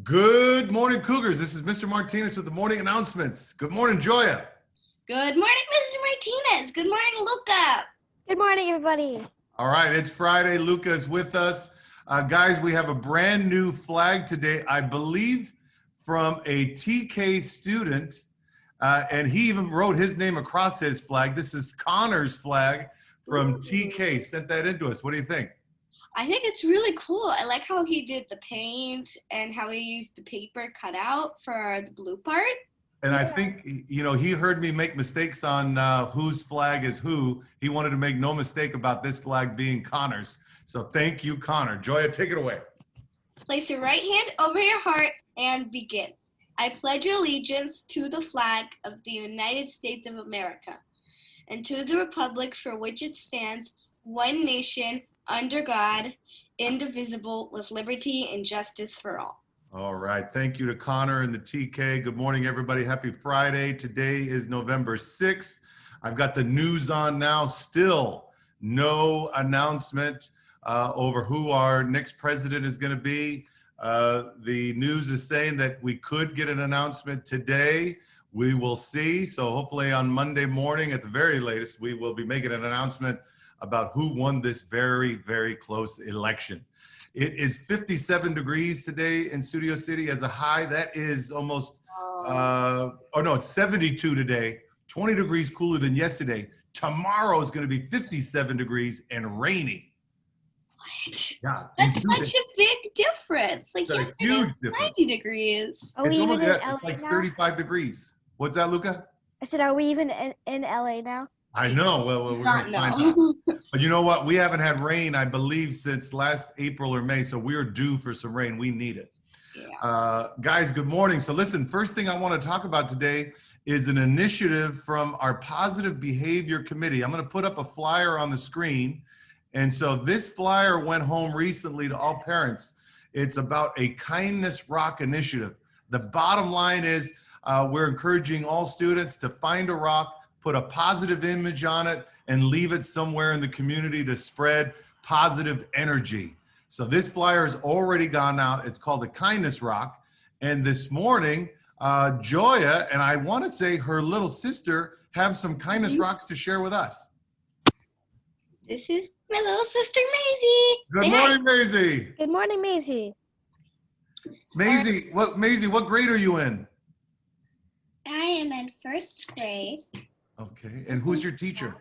Good morning, Cougars. This is Mr. Martinez with the morning announcements. Good morning, Joya. Good morning, Mr. Martinez. Good morning, Luca. Good morning, everybody. All right, it's Friday. Luca is with us. Guys, we have a brand new flag today, I believe from a TK student, and he even wrote his name across his flag. This is Connor's flag from TK. Sent that into us. What do you think? I think it's really cool. I like how he did the paint and how he used the paper cutout for the blue part. And I think, he heard me make mistakes on whose flag is who. He wanted to make no mistake about this flag being Connor's. So thank you, Connor. Joya, take it away. Place your right hand over your heart and begin. I pledge allegiance to the flag of the United States of America and to the republic for which it stands, one nation, under God, indivisible, with liberty and justice for all. All right. Thank you to Connor and the TK. Good morning, everybody. Happy Friday. Today is November 6th. I've got the news on now. Still no announcement over who our next president is going to be. The news is saying that we could get an announcement today. We will see. So hopefully on Monday morning at the very latest, we will be making an announcement about who won this very, very close election. It is 57 degrees today in Studio City as a high. That is almost, it's 72 today, 20 degrees cooler than yesterday. Tomorrow is going to be 57 degrees and rainy. What? Yeah, That's such a big difference. Like That's yesterday was 90 degrees. Are we even in LA it's like now? 35 degrees. What's that, Luca? I said, are we even in LA now? I know. Well, we're going to find out. But you know what? We haven't had rain, I believe, since last April or May. So we're due for some rain. We need it. Yeah. Guys, good morning. So listen, first thing I want to talk about today is an initiative from our Positive Behavior Committee. I'm going to put up a flyer on the screen. And so this flyer went home recently to all parents. It's about a Kindness Rock initiative. The bottom line is we're encouraging all students to find a rock, put a positive image on it, and leave it somewhere in the community to spread positive energy. So this flyer has already gone out. It's called the Kindness Rock. And this morning, Joya, and I want to say her little sister, have some Kindness Rocks to share with us. This is my little sister, Maisie. Good morning, Maisie. Good morning, Maisie. Maisie, what grade are you in? I am in first grade. Okay, and who's your teacher?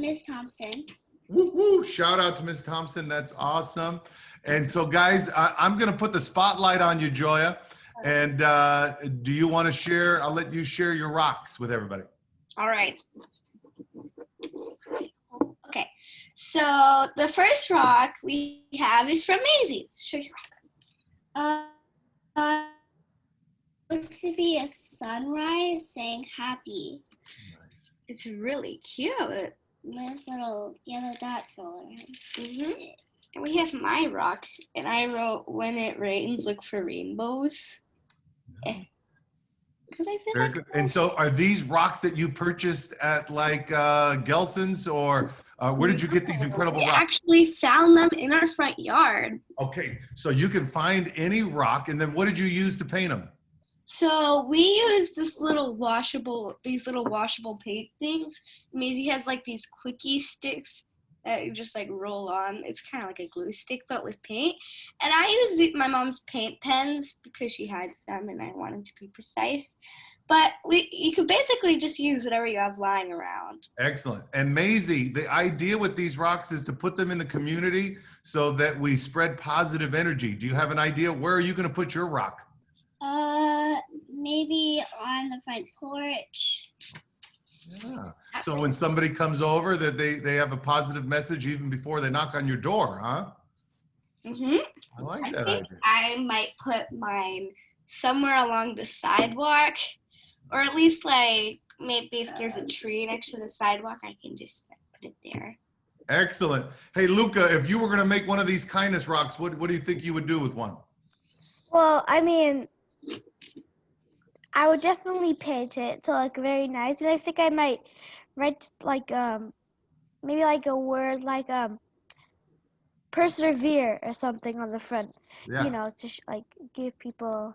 Miss Thompson. Woo, woo. Shout out to Miss Thompson. That's awesome. And so, guys, I'm going to put the spotlight on you, Joya. And do you want to share? I'll let you share your rocks with everybody. All right. Okay. So the first rock we have is from Maisie. Show your rock. Looks to be a sunrise saying happy. Nice. It's really cute. With little yellow dots going around. Mm-hmm. And we have my rock, and I wrote, "When it rains, look for rainbows." Nice. Because I feel Very like good. And so are these rocks that you purchased at like Gelson's, or where did you get these incredible we rocks? actually found them in our front yard. Okay, so you can find any rock, and then what did you use to paint them? So we use these little washable paint things. Maisie has like these quickie sticks that you just like roll on. It's kind of like a glue stick, but with paint. And I use my mom's paint pens because she has them and I wanted to be precise. But you could basically just use whatever you have lying around. Excellent. And Maisie, the idea with these rocks is to put them in the community so that we spread positive energy. Do you have an idea? Where are you going to put your rock? Maybe on the front porch. Yeah. So when somebody comes over, that they have a positive message even before they knock on your door, huh? Mm-hmm. I like I that think idea. I might put mine somewhere along the sidewalk, or at least like maybe if there's a tree next to the sidewalk, I can just put it there. Excellent. Hey, Luca, if you were going to make one of these kindness rocks, what do you think you would do with one? Well, I mean, I would definitely paint it to look very nice, and I think I might write like maybe like a word like persevere or something on the front. Yeah. You know, to like give people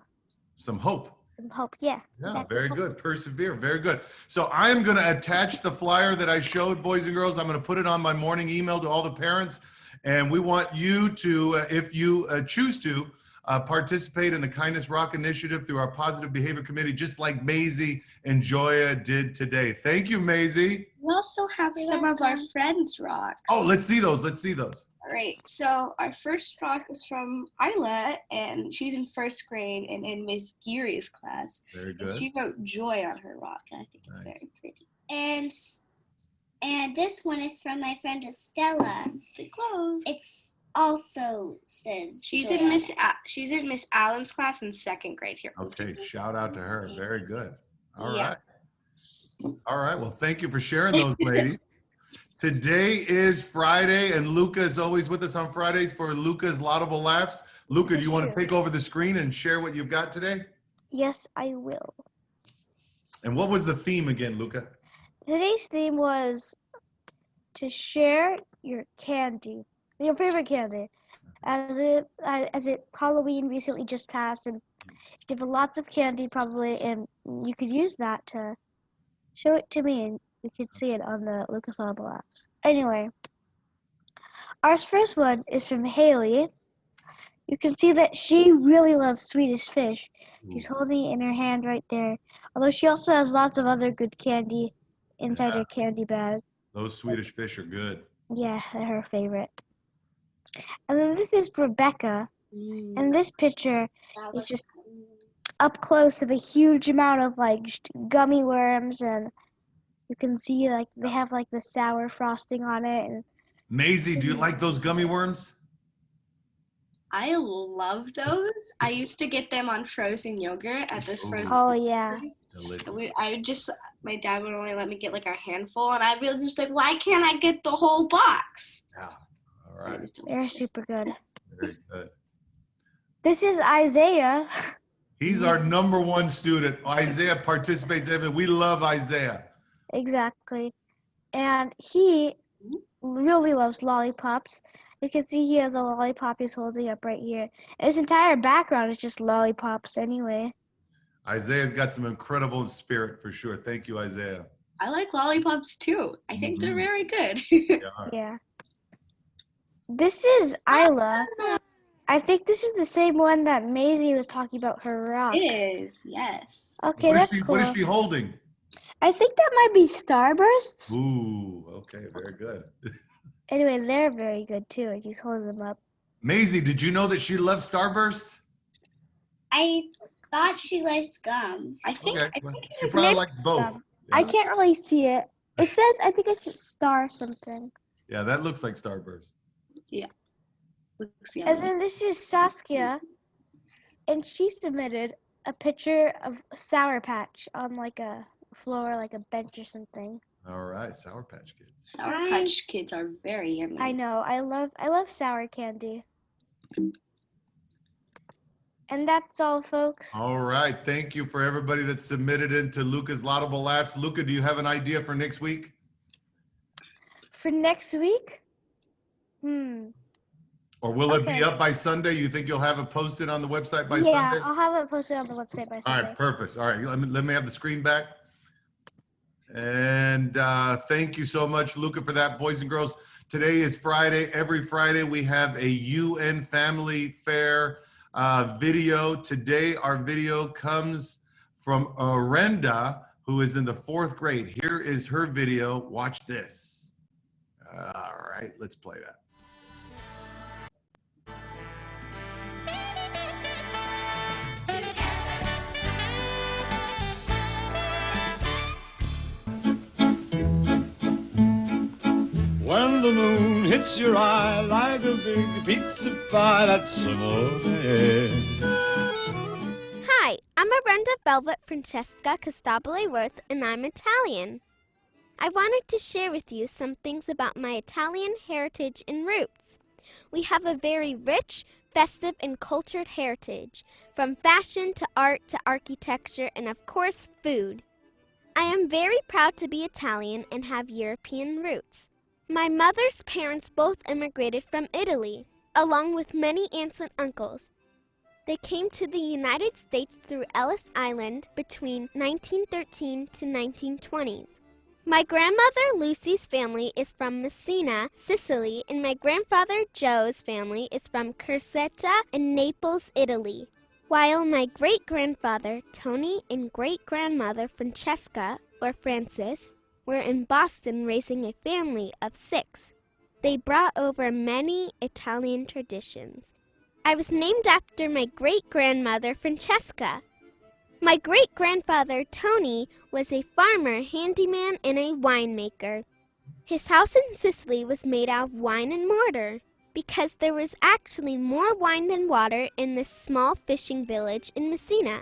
Some hope. some hope. Yeah. Yeah, exactly. very good. Persevere. Very good. So I am going to attach the flyer that I showed, boys and girls. I'm going to put it on my morning email to all the parents. And we want you to, if you choose to, participate in the Kindness Rock Initiative through our Positive Behavior Committee, just like Maisie and Joya did today. Thank you, Maisie. We also have You're some of our welcome. friends' rocks. Oh, let's see those. Let's see those. All right, so our first rock is from Isla, and she's in first grade and in Miss Geary's class. Very And good. she wrote joy on her rock, and I think it's Nice. very pretty. And this one is from my friend Estella. The clothes. It's also says She's joy in on Miss it. she's in Miss Allen's class in second grade here. Okay, shout out to her. Very good. All Yeah. right. All right. Well, thank you for sharing those, ladies. Today is Friday, and Luca is always with us on Fridays for Luca's Laudable Laughs. Luca, do you want to take over the screen and share what you've got today? Yes, I will. And what was the theme again, Luca? Today's theme was to share your candy, your favorite candy. As it Halloween recently just passed, and you have lots of candy probably, and you could use that to show it to me, and you could see it on the Lucas Laudable apps. Anyway, our first one is from Haley. You can see that she really loves Swedish fish. She's holding it in her hand right there. Although she also has lots of other good candy inside her candy bag. Those Swedish fish are good. Yeah, they're her favorite. And then this is Rebecca. And this picture is just up close of a huge amount of like gummy worms, and you can see like they have like the sour frosting on it. And Maisie, do you like those gummy worms? I love those. I used to get them on frozen yogurt at this frozen. oh yeah, place. Delicious. My dad would only let me get like a handful, and I'd be just like, why can't I get the whole box? Yeah. All It right. was they're delicious. super good. Very good. This is Isaiah. He's our #1 student. Isaiah participates in everything. We love Isaiah. Exactly. And he really loves lollipops. You can see he has a lollipop he's holding up right here. And his entire background is just lollipops anyway. Isaiah's got some incredible spirit for sure. Thank you, Isaiah. I like lollipops too. I think they're very good. Yeah. This is Isla. I think this is the same one that Maisie was talking about her rock. It is, yes. Okay, that's cool. What is she holding? I think that might be Starbursts. Ooh, okay, very good. Anyway, they're very good too, and he's holding them up. Maisie, did you know that she loves Starburst? I thought she liked gum. I think, Okay, I well, think it she is probably maybe likes both. Um, I can't really see it. It says, I think it's star something. Yeah, that looks like Starburst. looks And yummy. then this is Saskia, and she submitted a picture of Sour Patch on like a floor, like a bench or something. All right, Sour Patch Kids. Sour Patch Kids are very yummy. I know, I love sour candy. And that's all, folks. All right, thank you for everybody that submitted into Luca's Laudable Laughs. Luca, do you have an idea for next week? For next week? Or will it be Okay. up by Sunday? You think you'll have it posted on the website by Yeah, Sunday? I'll have it posted on the website by All Sunday. right, perfect. All right, let me have the screen back. And thank you so much, Luca, for that, boys and girls. Today is Friday. Every Friday we have a UN Family Fair video. Today our video comes from Arenda, who is in the 4th grade. Here is her video. Watch this. All right, let's play that. When the moon hits your eye like a big pizza pie, that's amore. Hi, I'm Arenda Velvet Francesca Costabile Wurth, and I'm Italian. I wanted to share with you some things about my Italian heritage and roots. We have a very rich, festive, and cultured heritage, from fashion to art to architecture and, of course, food. I am very proud to be Italian and have European roots. My mother's parents both immigrated from Italy. along with many aunts and uncles. They came to the United States through Ellis Island between 1913 to 1920s. My grandmother Lucy's family is from Messina, Sicily, and my grandfather Joe's family is from Cursetta in Naples, Italy. While my great-grandfather Tony and great-grandmother Francesca, or Frances, were in Boston raising a family of 6. They brought over many Italian traditions. I was named after my great-grandmother Francesca. My great-grandfather Tony was a farmer, handyman, and a winemaker. His house in Sicily was made out of wine and mortar because there was actually more wine than water in this small fishing village in Messina.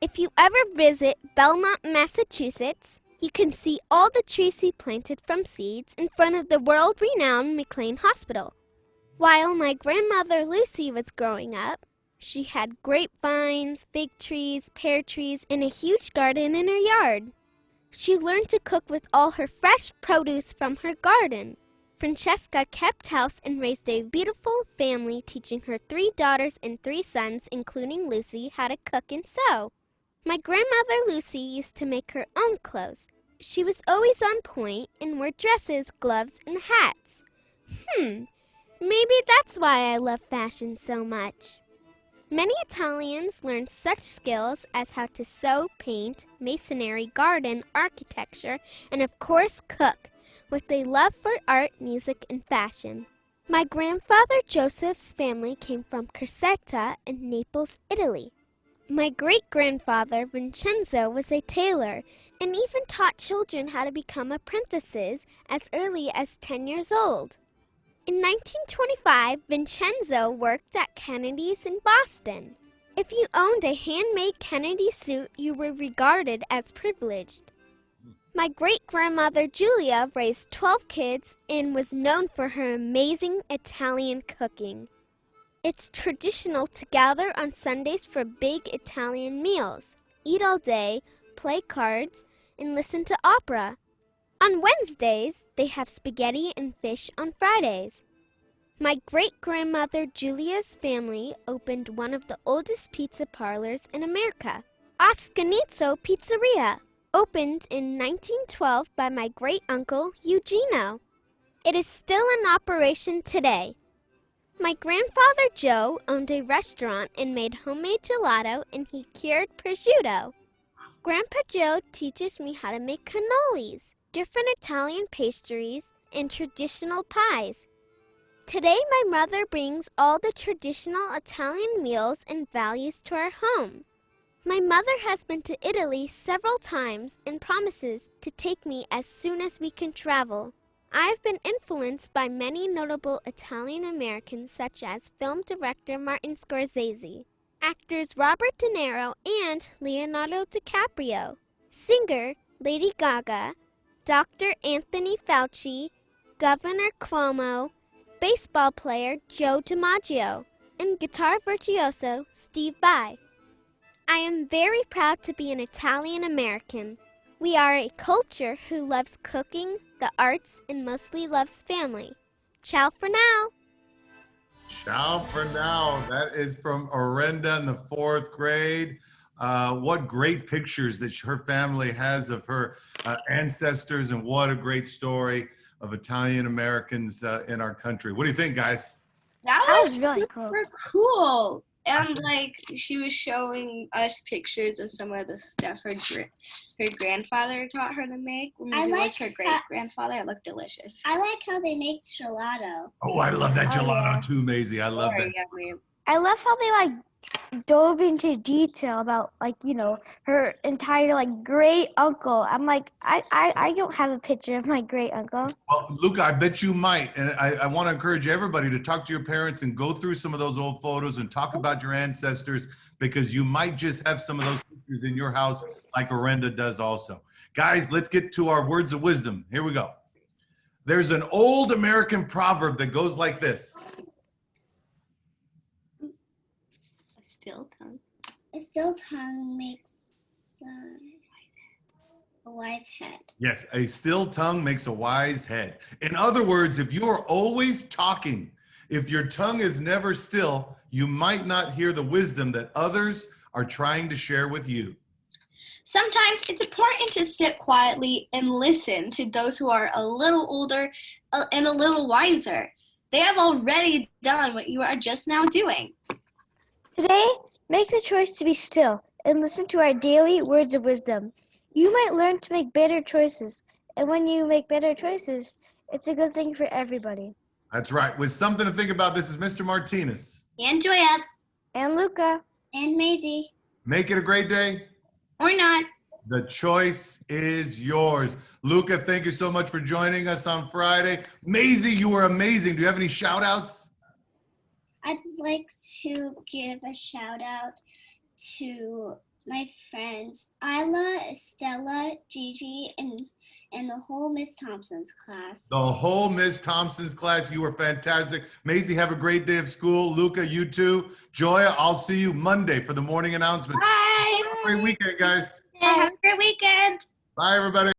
If you ever visit Belmont, Massachusetts, you can see all the trees he planted from seeds in front of the world-renowned McLean Hospital. While my grandmother Lucy was growing up, she had grapevines, fig trees, pear trees, and a huge garden in her yard. She learned to cook with all her fresh produce from her garden. Francesca kept house and raised a beautiful family, teaching her 3 daughters and 3 sons, including Lucy, how to cook and sew. My grandmother Lucy used to make her own clothes. She was always on point and wore dresses, gloves, and hats. Maybe that's why I love fashion so much. Many Italians learned such skills as how to sew, paint, masonry, garden, architecture, and of course cook, with a love for art, music, and fashion. My grandfather Joseph's family came from Cursetta in Naples, Italy. My great-grandfather Vincenzo was a tailor and even taught children how to become apprentices as early as 10 years old. In 1925, Vincenzo worked at Kennedy's in Boston. If you owned a handmade Kennedy suit, you were regarded as privileged. My great-grandmother Julia raised 12 kids and was known for her amazing Italian cooking. It's traditional to gather on Sundays for big Italian meals, eat all day, play cards, and listen to opera. On Wednesdays, they have spaghetti and fish on Fridays. My great-grandmother Julia's family opened one of the oldest pizza parlors in America, Ascanizzo Pizzeria, opened in 1912 by my great-uncle Eugenio. It is still in operation today. My grandfather Joe owned a restaurant and made homemade gelato, and he cured prosciutto. Grandpa Joe teaches me how to make cannolis, different Italian pastries, and traditional pies. Today, my mother brings all the traditional Italian meals and values to our home. My mother has been to Italy several times and promises to take me as soon as we can travel. I've been influenced by many notable Italian Americans such as film director Martin Scorsese, actors Robert De Niro and Leonardo DiCaprio, singer Lady Gaga, Dr. Anthony Fauci, Governor Cuomo, baseball player Joe DiMaggio, and guitar virtuoso Steve Vai. I am very proud to be an Italian American. We are a culture who loves cooking, the arts, and mostly loves family. Ciao for now. Ciao for now. That is from Orenda in the 4th grade. What great pictures that her family has of her ancestors, and what a great story of Italian Americans in our country. What do you think, guys? That That was was really cool. super cool. And like she was showing us pictures of some of the stuff her grandfather taught her to make. Maybe it was her great grandfather. It looked delicious. I like how they make gelato. Oh, I love that Oh, gelato yeah. too, Maisie. I love that. Very yummy. I love how they dove into detail about her entire great uncle. I'm like, I don't have a picture of my great uncle. Well, Luca, I bet you might. And I want to encourage everybody to talk to your parents and go through some of those old photos and talk about your ancestors, because you might just have some of those pictures in your house like Orenda does also. Guys, let's get to our words of wisdom. Here we go. There's an old American proverb that goes like this. Still tongue. A still tongue makes a wise head. Yes, a still tongue makes a wise head. In other words, if you are always talking If your tongue is never still, you might not hear the wisdom that others are trying to share with you. Sometimes it's important to sit quietly and listen to those who are a little older and a little wiser. They have already done what you are just now doing. Today, make the choice to be still and listen to our daily words of wisdom. You might learn to make better choices, and when you make better choices, it's a good thing for everybody. That's right. With something to think about, this is Mr. Martinez. And Joya, And Luca. And Maisie. Make it a great day. or not. The choice is yours. Luca, thank you so much for joining us on Friday. Maisie, you were amazing. Do you have any shout outs? I'd like to give a shout out to my friends Isla, Estella, Gigi, and the whole Miss Thompson's class. The whole Miss Thompson's class, you were fantastic. Maisie, have a great day of school. Luca, you too. Joya, I'll see you Monday for the morning announcements. Bye. Have a great weekend, guys. Have a great weekend. Bye, everybody.